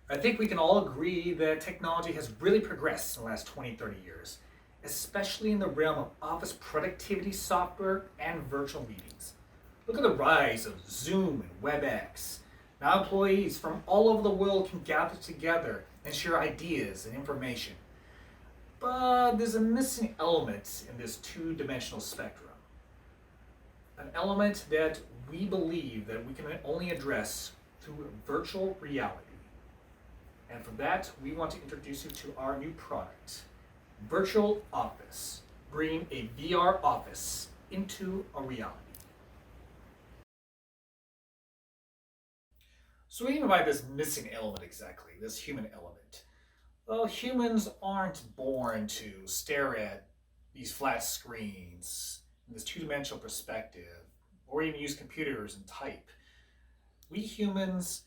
I think we can all agree that technology has really progressed in the last 20, 30 years, especially in the realm of office productivity software and virtual meetings. Look at the rise of Zoom and WebEx. Now employees from all over the world can gather together and share ideas and information. But there's a missing element in this two-dimensional spectrum. An element that we believe that we can only address through virtual reality. And for that, we want to introduce you to our new product, VirtualOffice, bringing a VR office into a reality. So what do you mean by this missing element exactly, this human element? Well, humans aren't born to stare at these flat screens in this two-dimensional perspective, or even use computers and type. We humans,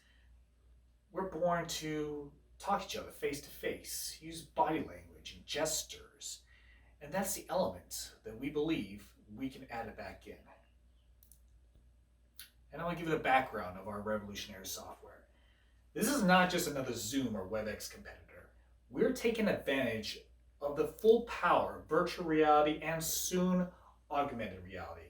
we're born to talk to each other face to face, use body language and gestures. And that's the element that we believe we can add it back in. And I want to give you the background of our revolutionary software. This is not just another Zoom or WebEx competitor. We're taking advantage of the full power of virtual reality and soon augmented reality.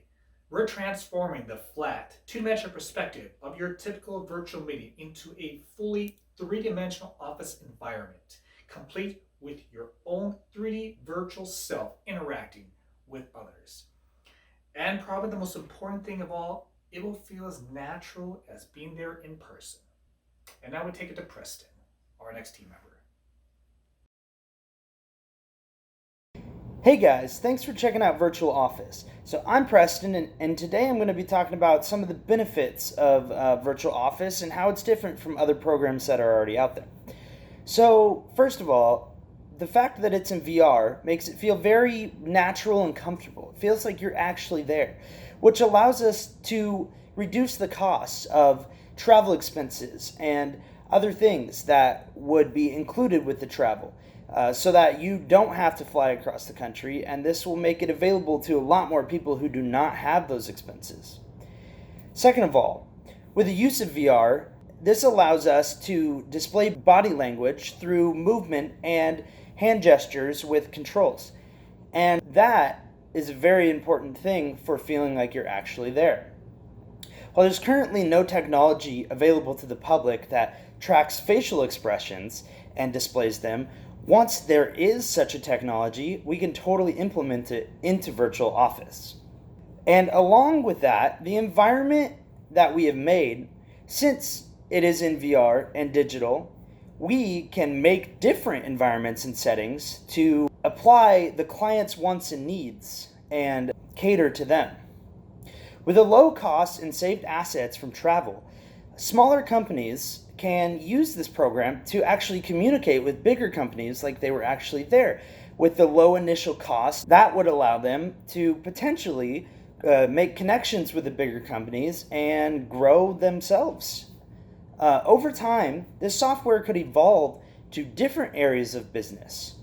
We're transforming the flat, two-dimensional perspective of your typical virtual meeting into a fully three-dimensional office environment, complete with your own 3D virtual self interacting with others. And probably the most important thing of all, it will feel as natural as being there in person. And now we take it to Preston, our next team member. Hey guys, thanks for checking out VirtualOffice. So I'm Preston, and today I'm going to be talking about some of the benefits of VirtualOffice and how it's different from other programs that are already out there. So first of all, the fact that it's in VR makes it feel very natural and comfortable. It feels like you're actually there, which allows us to reduce the costs of travel expenses and other things that would be included with the travel. So that you don't have to fly across the country, and this will make it available to a lot more people who do not have those expenses. Second of all, with the use of VR, this allows us to display body language through movement and hand gestures with controls. And that is a very important thing for feeling like you're actually there. While there's currently no technology available to the public that tracks facial expressions and displays them, once there is such a technology, we can totally implement it into VirtualOffice. And along with that, the environment that we have made, since it is in VR and digital, we can make different environments and settings to apply the client's wants and needs and cater to them. With a low cost and saved assets from travel, smaller companies can use this program to actually communicate with bigger companies like they were actually there. With the low initial cost, that would allow them to potentially make connections with the bigger companies and grow themselves. Over time, this software could evolve to different areas of business.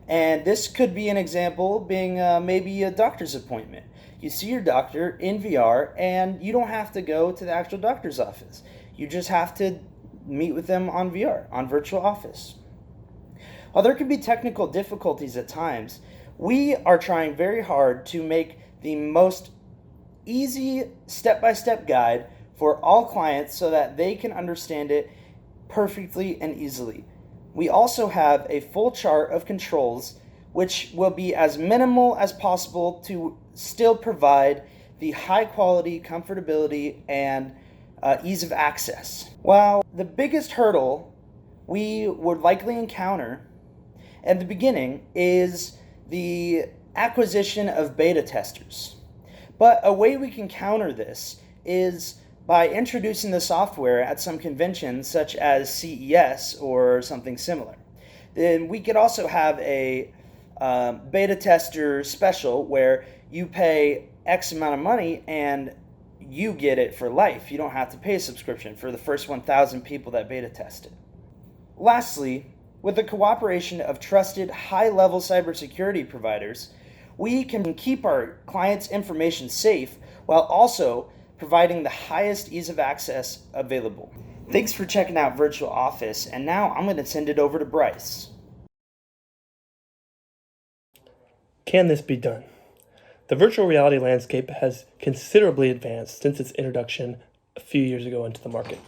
And this could be an example being maybe a doctor's appointment. You see your doctor in VR and you don't have to go to the actual doctor's office. You just have to meet with them on VR, on VirtualOffice. While there can be technical difficulties at times, we are trying very hard to make the most easy step-by-step guide for all clients so that they can understand it perfectly and easily. We also have a full chart of controls which will be as minimal as possible to still provide the high quality, comfortability, and ease of access. While the biggest hurdle we would likely encounter at the beginning is the acquisition of beta testers. But a way we can counter this is by introducing the software at some conventions such as CES or something similar. Then we could also have a beta tester special where you pay X amount of money and you get it for life. You don't have to pay a subscription for the first 1,000 people that beta tested. Lastly, with the cooperation of trusted high-level cybersecurity providers, we can keep our clients' information safe while also providing the highest ease of access available. Thanks for checking out Virtual Office, and now I'm going to send it over to Bryce. Can this be done? The virtual reality landscape has considerably advanced since its introduction a few years ago into the market.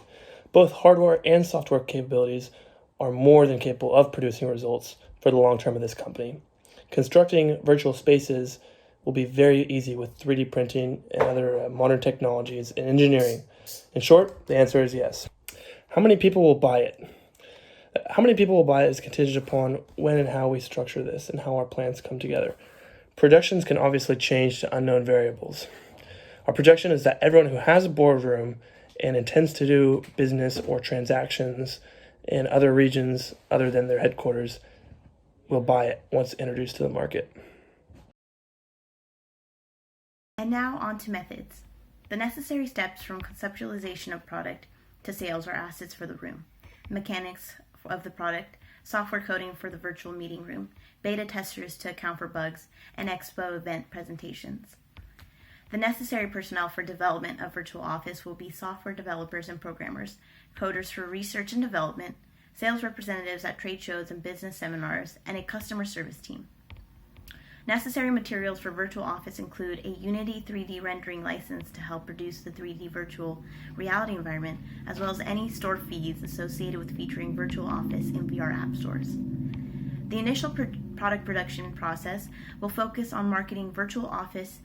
Both hardware and software capabilities are more than capable of producing results for the long term of this company. Constructing virtual spaces will be very easy with 3D printing and other modern technologies in engineering. In short, the answer is yes. How many people will buy it? How many people will buy it is contingent upon when and how we structure this and how our plans come together. Projections can obviously change to unknown variables. Our projection is that everyone who has a boardroom and intends to do business or transactions in other regions other than their headquarters will buy it once introduced to the market. And now on to methods. The necessary steps from conceptualization of product to sales are assets for the room, mechanics of the product, software coding for the virtual meeting room, beta testers to account for bugs, and expo event presentations. The necessary personnel for development of Virtual Office will be software developers and programmers, coders for research and development, sales representatives at trade shows and business seminars, and a customer service team. Necessary materials for Virtual Office include a Unity 3D rendering license to help produce the 3D virtual reality environment, as well as any store fees associated with featuring Virtual Office in VR app stores. The initial product production process will focus on marketing Virtual Office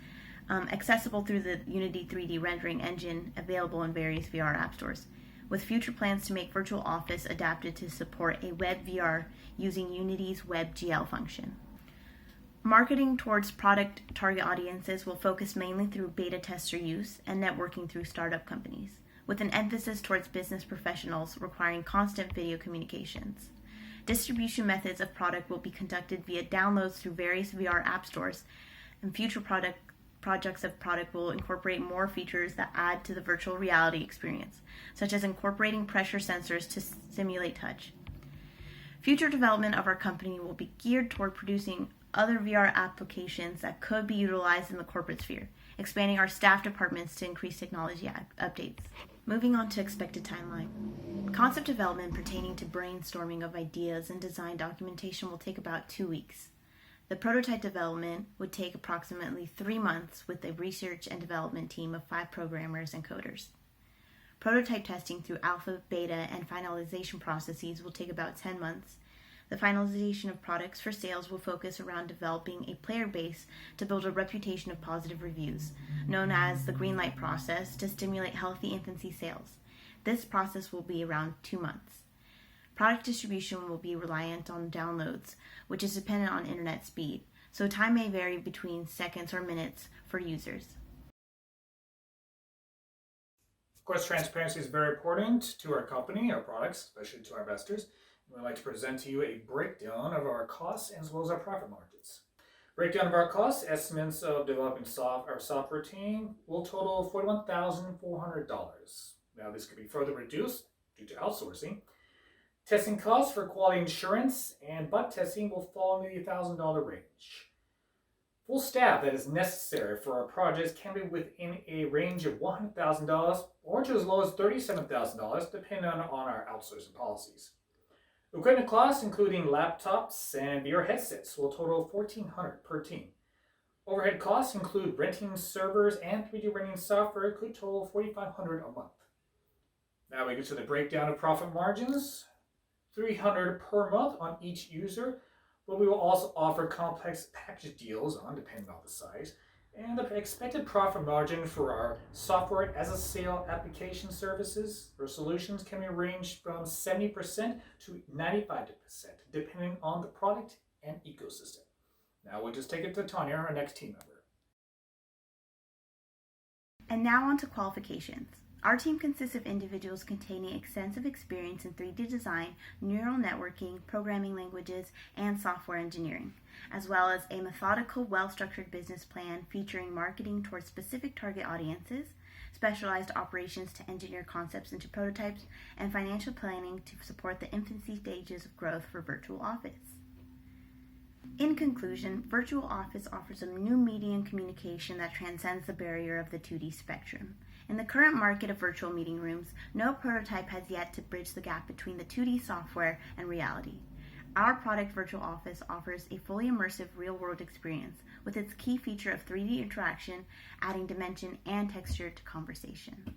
accessible through the Unity 3D rendering engine available in various VR app stores, with future plans to make Virtual Office adapted to support a web VR using Unity's WebGL function. Marketing towards product target audiences will focus mainly through beta tester use and networking through startup companies, with an emphasis towards business professionals requiring constant video communications. Distribution methods of product will be conducted via downloads through various VR app stores, and future projects of product will incorporate more features that add to the virtual reality experience, such as incorporating pressure sensors to simulate touch. Future development of our company will be geared toward producing other VR applications that could be utilized in the corporate sphere, expanding our staff departments to increase technology updates. Moving on to expected timeline. Concept development pertaining to brainstorming of ideas and design documentation will take about 2 weeks. The prototype development would take approximately 3 months with a research and development team of 5 programmers and coders. Prototype testing through alpha, beta, and finalization processes will take about 10 months. The finalization of products for sales will focus around developing a player base to build a reputation of positive reviews, known as the green light process, to stimulate healthy infancy sales. This process will be around 2 months. Product distribution will be reliant on downloads, which is dependent on internet speed, so time may vary between seconds or minutes for users. Of course, transparency is very important to our company, our products, especially to our investors. We'd like to present to you a breakdown of our costs as well as our profit margins. Breakdown of our costs, estimates of developing our software team will total $41,400. Now this could be further reduced due to outsourcing. Testing costs for quality assurance and bug testing will fall in the $1,000 range. Full staff that is necessary for our projects can be within a range of $100,000 or to as low as $37,000 depending on our outsourcing policies. Equipment costs, including laptops and VR headsets, will total $1,400 per team. Overhead costs include renting servers and 3D rendering software could total $4,500 a month. Now we get to the breakdown of profit margins. $300 per month on each user, but we will also offer complex package deals depending on the size. And the expected profit margin for our software as a sale application services or solutions can be ranged from 70% to 95%, depending on the product and ecosystem. Now we'll just take it to Tanya, our next team member. And now on to qualifications. Our team consists of individuals containing extensive experience in 3D design, neural networking, programming languages, and software engineering, as well as a methodical, well-structured business plan featuring marketing towards specific target audiences, specialized operations to engineer concepts into prototypes, and financial planning to support the infancy stages of growth for Virtual Office. In conclusion, Virtual Office offers a new medium communication that transcends the barrier of the 2D spectrum. In the current market of virtual meeting rooms, no prototype has yet to bridge the gap between the 2D software and reality. Our product VirtualOffice offers a fully immersive real-world experience with its key feature of 3D interaction, adding dimension and texture to conversation.